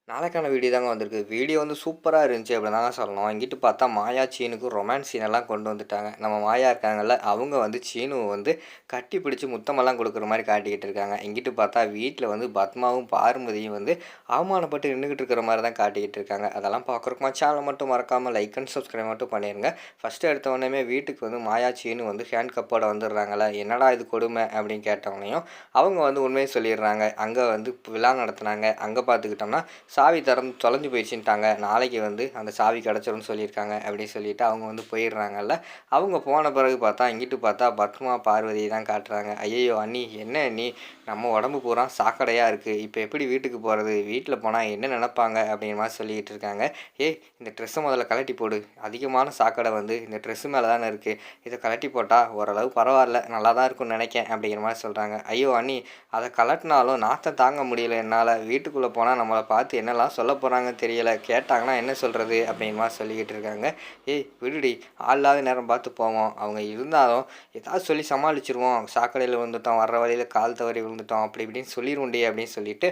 நாளைக்கான வீடியோ தாங்க வந்திருக்கு. வீடியோ வந்து சூப்பரா இருந்துச்சு அப்படின்னு தாங்க சொல்லணும். இங்கிட்டு பார்த்தா மாயா, சீனுக்கு ரொமான்ஸ் சீனெல்லாம் கொண்டு வந்துட்டாங்க. நம்ம மாயா இருக்காங்கல்ல, அவங்க வந்து சீனுவ வந்து கட்டி பிடிச்சு முத்தமெல்லாம் குடுக்குற மாரி காட்டிக்கிட்டு இருக்காங்க. இங்கிட்டு பார்த்தா வீட்ல வந்து பத்மாவும், பார்வதியும் வந்து அவமானப்பட்டு நின்னுகிட்டு இருக்கிற மாரி தான் காட்டிக்கிட்டு இருக்காங்க. அதெல்லாம் பார்க்குறக்கு சேனல மட்டும் மறக்காம லைக் அண்ட் சப்ஸ்கிரைப் மட்டும் பண்ணிருங்க. ஃபர்ஸ்ட்டு எடுத்த உடனேயுமே வீட்டுக்கு வந்து மாயா, சீனு வந்து ஹேண்ட் கப்போட வந்துடுறாங்கல்ல. என்னடா இது கொடுமை அப்படின்னு கேட்டவுடனேயும், அவங்க வந்து உண்மைய சொல்லிடுறாங்க. அங்க வந்து விழா நடத்துனாங்க. அங்க பார்த்துக்கிட்டோம்னா சாவி தொலைஞ்சு போயிடுச்சுன்ட்டாங்க. நாளைக்கு வந்து அந்த சாவி கிடச்சிரும்னு சொல்லியிருக்காங்க அப்படின்னு சொல்லிட்டு அவங்க வந்து போயிடுறாங்கல்ல. அவங்க போன பிறகு பார்த்தா, இங்கிட்டு பார்த்தா பத்மா, பார்வதிய தான் காட்டுறாங்க. "ஐயய்யோ! அண்ணி என்ன அண்ணி நம்ம உடம்பு பூரா சாக்கடையா இருக்கு. இப்போ எப்படி வீட்டுக்கு போறது? வீட்ல போனா என்ன நெனைப்பாங்க?" அப்படிங்கிற மாரி சொல்லிக்கிட்டு இருக்காங்க. "ஏய் இந்த ட்ரெஸ்ஸ முதல்ல கழட்டி போடு. அதிகமான சாக்கடை வந்து இந்த ட்ரெஸ்ஸு மேல தானே இருக்கு. இத கழட்டி போட்டா ஓரளவு பரவால்ல. நல்லா தான் இருக்கும்னு நெனைக்கேன்." அப்படிங்கிற மாரி சொல்றாங்க. "ஐயோ! அண்ணி அத கழட்டினாலும் நாத்தம் தாங்க முடியல என்னால. வீட்டுக்குள்ள போனா நம்மள பார்த்து என்னலாம் சொல்ல போகிறாங்கன்னு தெரியல. கேட்டாங்கன்னா என்ன சொல்கிறது அப்படிங்கிற மாதிரி சொல்லிக்கிட்டு இருக்காங்க. ஏய் விடுடி, ஆள் இல்லாத நேரம் பார்த்து போவோம். அவங்க இருந்தாலும் ஏதாவது சொல்லி சமாளிச்சிருவோம். சாக்கடையில் விழுந்துட்டோம், வர்ற வழியில் கால் தவறி விழுந்துட்டோம், அப்படி இப்படின்னு சொல்லிடுவோண்டி அப்படின்னு சொல்லிட்டு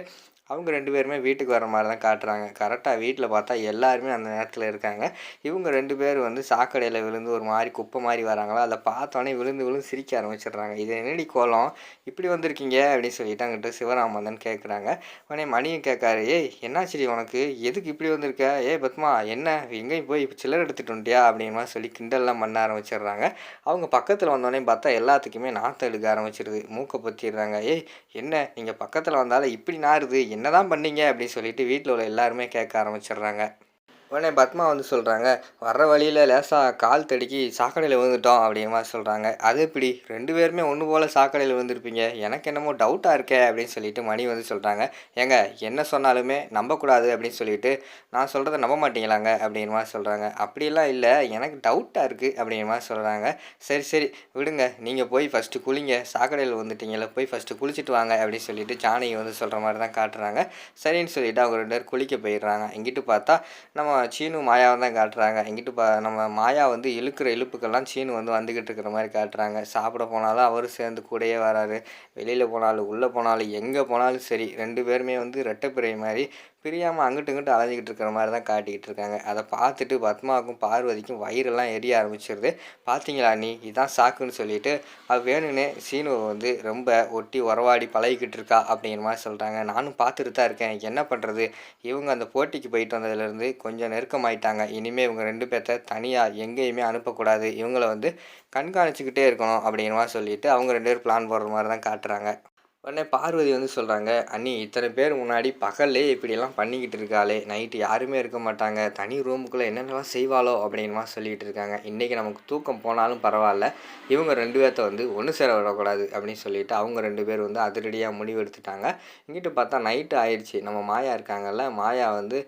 அவங்க 2 பேருமே வீட்டுக்கு வர மாரி தான் காட்டுறாங்க. கரெக்டாக வீட்டில் பார்த்தா எல்லாருமே அந்த நேரத்தில் இருக்காங்க. இவங்க 2 பேர் வந்து சாக்கடையில் விழுந்து ஒரு மாரி குப்பை மாரி வராங்களா, அதை பார்த்தோன்னே விழுந்து விழுந்து சிரிக்க ஆரம்பிச்சிடுறாங்க. "இது என்னடி கோலம்? இப்படி வந்திருக்கீங்க?" அப்படின்னு சொல்லிட்டு அங்கிட்டு சிவராமந்தன் கேட்குறாங்க. உடனே மணியும் கேட்காரு. "ஏய் என்னாச்சுடி உனக்கு? எதுக்கு இப்படி வந்திருக்க? ஏய் பத்மா என்ன எங்கேயும் போய் சில்லறை எடுத்துட்டு வந்துட்டியா?" அப்படிங்கிற மாதிரி சொல்லி கிண்டல்லாம் பண்ண ஆரம்பிச்சிடுறாங்க. அவங்க பக்கத்தில் வந்தோடனே பார்த்தா எல்லாத்துக்குமே நாத்தம் எடுக்க ஆரம்பிச்சிடுது. மூக்கை பொத்திடுறாங்க. "ஏய் என்ன நீங்கள் பக்கத்தில் வந்தாலும் இப்படி நாறுது, என்னதான் பண்ணீங்க?" அப்படின்னு சொல்லிட்டு வீட்டில் உள்ள எல்லாருமே கேட்க ஆரம்பிச்சிடுறாங்க. உடனே பத்மா வந்து சொல்கிறாங்க, "வர்ற வழியில் லேசா கால் தடுக்கி சாக்கடையில் விழுந்துட்டோம்." அப்படிங்கிற மாதிரி சொல்கிறாங்க. "அது எப்படி 2 பேருமே ஒன்று போல் சாக்கடையில் விழுந்திருப்பீங்க? எனக்கு என்னமோ டவுட்டாக இருக்கே." அப்படின்னு சொல்லிட்டு மணி வந்து சொல்கிறாங்க. "ஏங்க என்ன சொன்னாலுமே நம்பக்கூடாது அப்படின்னு சொல்லிட்டு நான் சொல்கிறத நம்ப மாட்டீங்களாங்க?" அப்படிங்கிற மாதிரி சொல்கிறாங்க. "அப்படியெல்லாம் இல்லை, எனக்கு டவுட்டாக இருக்குது." அப்படிங்கிற மாதிரி சொல்கிறாங்க. "சரி சரி விடுங்க, நீங்கள் போய் ஃபஸ்ட்டு குளிங்க, சாக்கடையில் வந்துட்டீங்கல்ல, போய் ஃபஸ்ட்டு குளிச்சுட்டு வாங்க." அப்படின்னு சொல்லிட்டு ஜானகி வந்து சொல்கிற மாதிரி தான் காட்டுறாங்க. சரின்னு சொல்லிட்டு அவங்க 2 பேரும் குளிக்க போயிடுறாங்க. இங்கிட்டு பார்த்தா நம்ம சீனு மாயாவை தான் காட்டுறாங்க. இங்கிட்டு நம்ம மாயா வந்து இழுக்கிற இழுப்புக்கெல்லாம் சீனு வந்து வந்துக்கிட்டு இருக்கிற மாதிரி காட்டுறாங்க. சாப்பிட போனாலும் அவரும் சேர்ந்து கூடயே வராரு. வெளியில் போனாலும் உள்ளே போனாலும் எங்கே போனாலும் சரி 2 பேருமே வந்து ரெட்டைப்பிறை மாதிரி பிரியாமல் அங்கிட்டு இங்கிட்டு அலைஞ்சிக்கிட்டு இருக்கிற மாதிரி தான் காட்டிக்கிட்டு இருக்காங்க. அதை பார்த்துட்டு பத்மாவுக்கும் பார்வதிக்கும் வயிறெல்லாம் எரிய ஆரம்பிச்சிருது. "பார்த்தீங்களா நீ இதான் சாக்குன்னு சொல்லிட்டு அவ வேணும்னே சீனுவை வந்து ரொம்ப ஒட்டி உறவாடி பழகிக்கிட்டு இருக்கா." அப்படிங்கிற மாதிரி சொல்கிறாங்க. "நானும் பார்த்துட்டு தான் இருக்கேன், என்ன பண்ணுறது? இவங்க அந்த போட்டிக்கு போயிட்டு வந்ததுலேருந்து கொஞ்சம் நெருக்கமாயிட்டாங்க. இனிமேல் இவங்க 2 பேர்த்த தனியாக எங்கேயுமே அனுப்பக்கூடாது. இவங்கள வந்து கண்காணிச்சுக்கிட்டே இருக்கணும்." அப்படிங்கிற மாதிரி சொல்லிட்டு அவங்க 2 பேரும் பிளான் போடுற மாதிரி தான் காட்டுறாங்க. உடனே பார்வதி வந்து சொல்கிறாங்க, "அண்ணி இத்தனை பேர் முன்னாடி பகல்லே இப்படியெல்லாம் பண்ணிக்கிட்டு இருக்காளே, நைட்டு யாருமே இருக்க மாட்டாங்க, தனி ரூமுக்குள்ளே என்னென்னலாம் செய்வாளோ." அப்படிங்கிற மாதிரி சொல்லிகிட்டு இருக்காங்க. "இன்றைக்கி நமக்கு தூக்கம் போனாலும் பரவாயில்ல, இவங்க 2 பேர்த்த வந்து ஒன்று சேர விடக்கூடாது." அப்படின்னு சொல்லிட்டு அவங்க 2 பேர் வந்து அதிரடியாக முடிவு எடுத்துட்டாங்க. இங்கிட்டு பார்த்தா நைட்டு ஆயிடுச்சு. நம்ம மாயா இருக்காங்கல்ல, மாயா வந்து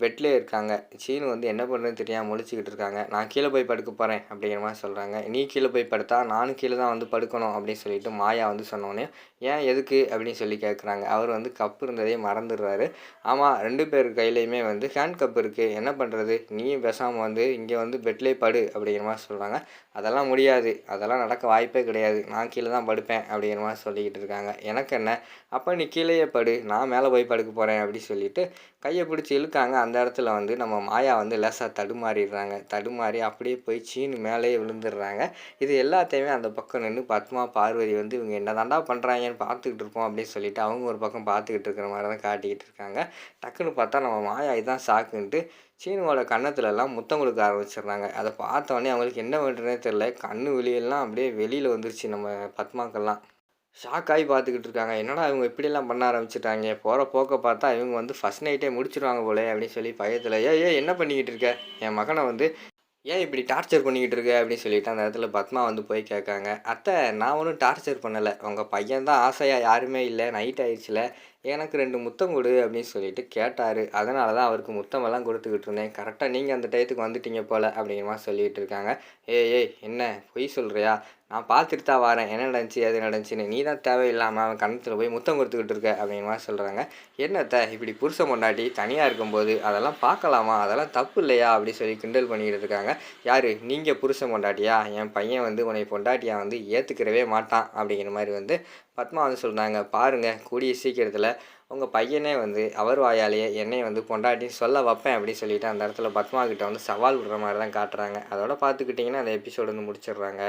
பெட்லேயே இருக்காங்க. சீனு வந்து என்ன பண்ணுறதுன்னு தெரியாமல் முழிச்சுக்கிட்டு இருக்காங்க. "நான் கீழே போய் படுக்க போகிறேன்." அப்படிங்கிற மாதிரி சொல்கிறாங்க. "நீ கீழே போய் படுத்தா நானும் கீழே தான் வந்து படுக்கணும்." அப்படின்னு சொல்லிட்டு மாயா வந்து சொன்னோன்னே, "ஏன் எதுக்கு?" அப்படின்னு சொல்லி கேட்குறாங்க. அவர் வந்து கப் இருந்ததே மறந்துடுறாரு. "ஆமாம் 2 பேர் கையிலையுமே வந்து ஹேண்ட் கப் இருக்குது, என்ன பண்ணுறது? நீயும் பேசாமல் வந்து இங்கே வந்து பெட்லேயே படு." அப்படிங்கிற மாதிரி சொல்கிறாங்க. "அதெல்லாம் முடியாது, அதெல்லாம் நடக்க வாய்ப்பே கிடையாது, நான் கீழே தான் படுப்பேன்." அப்படிங்கிற மாதிரி சொல்லிக்கிட்டு இருக்காங்க. "எனக்கு என்ன, அப்போ நீ கீழேயே படு, நான் மேலே போய் படுக்க போகிறேன்." அப்படி சொல்லிட்டு கையை பிடிச்சி இழுக்காங்க. அந்த இடத்துல வந்து நம்ம மாயா வந்து லேசாக தடுமாறிடுறாங்க. தடுமாறி அப்படியே போய் சீனு மேலேயே விழுந்துடுறாங்க. இது எல்லாத்தையுமே அந்த பக்கம் நின்று பத்மா, பார்வதி வந்து இவங்க என்ன தாண்டா பண்ணுறாங்கன்னு பார்த்துக்கிட்டு இருப்போம் அப்படின்னு சொல்லிட்டு அவங்க ஒரு பக்கம் பார்த்துக்கிட்டு இருக்கிற மாதிரி தான் காட்டிக்கிட்டு இருக்காங்க. டக்குன்னு பார்த்தா நம்ம மாயா இதான் சாக்குன்ட்டு சீனுவோட கன்னத்துலலாம் முத்தம் கொடுக்க ஆரம்பிச்சிடுறாங்க. அதை பார்த்தோன்னே அவங்களுக்கு என்ன பண்ணுறதுனே தெரில. கண்ணு வெளியெல்லாம் அப்படியே வெளியில் வந்துருச்சு நம்ம பத்மாக்கெல்லாம். ஷாக் ஆகி பார்த்துக்கிட்டு இருக்காங்க. என்னடா இவங்க இப்படியெல்லாம் பண்ண ஆரம்பிச்சுட்டாங்க. போகிற போக்க பார்த்தா இவங்க வந்து ஃபர்ஸ்ட் நைட்டே முடிச்சுருவாங்க போலயே அப்படின்னு சொல்லி பயத்தில், "ஏய் ஏய் என்ன பண்ணிக்கிட்டு இருக்க? என் மகனை வந்து ஏன் இப்படி டார்ச்சர் பண்ணிக்கிட்டு இருக்க?" அப்படின்னு சொல்லிட்டு அந்த இடத்துல பத்மா வந்து போய் கேட்காங்க. "அத்தை நான் ஒன்றும் டார்ச்சர் பண்ணலை. உங்கள் பையன் தான் ஆசையாக யாருமே இல்லை, நைட் ஆயிடுச்சுல, எனக்கு 2 முத்தம் கொடு." அப்படின்னு சொல்லிட்டு கேட்டார். அதனால தான் அவருக்கு முத்தமெல்லாம் கொடுத்துக்கிட்டு இருந்தேன். கரெக்டாக நீங்கள் அந்த டயத்துக்கு வந்துட்டீங்க போல் அப்படிங்கிற மாதிரி சொல்லிகிட்டு இருக்காங்க. "ஏய் ஏய் என்ன பொய் சொல்கிறியா? நான் பார்த்துட்டு தான் வரேன், என்ன நடந்துச்சு ஏது நடந்துச்சுன்னு. நீ தான் தேவையில்லாமல் அவன் கன்னத்தில் போய் முத்தம் கொடுத்துக்கிட்டு இருக்க." அப்படிங்கிற மாதிரி சொல்கிறாங்க. "என்னத்த இப்படி புருஷன் பொண்டாட்டி தனியாக இருக்கும்போது அதெல்லாம் பார்க்கலாமா? அதெல்லாம் தப்பு இல்லையா?" அப்படி சொல்லி கிண்டல் பண்ணிக்கிட்டு இருக்காங்க. "யார் நீங்கள் புருஷன் பொண்டாட்டியா? என் பையன் வந்து உன்னை பொண்டாட்டியாக வந்து ஏற்றுக்கிறவே மாட்டான்." அப்படிங்கிற மாதிரி வந்து பத்மா வந்து சொல்கிறாங்க. "பாருங்கள் கூடிய சீக்கிரத்தில் உங்கள் பையனே வந்து அவர் வாயாலேயே என்னைய வந்து பொண்டாட்டின்னு சொல்ல வைப்பேன் அப்படின்னு சொல்லிட்டு அந்த இடத்துல பத்மா கிட்ட வந்து சவால் விடுற மாதிரி தான் காட்டுறாங்க. அதோட பார்த்துக்கிட்டிங்கன்னா அந்த எபிசோடு வந்து முடிச்சிடுறாங்க.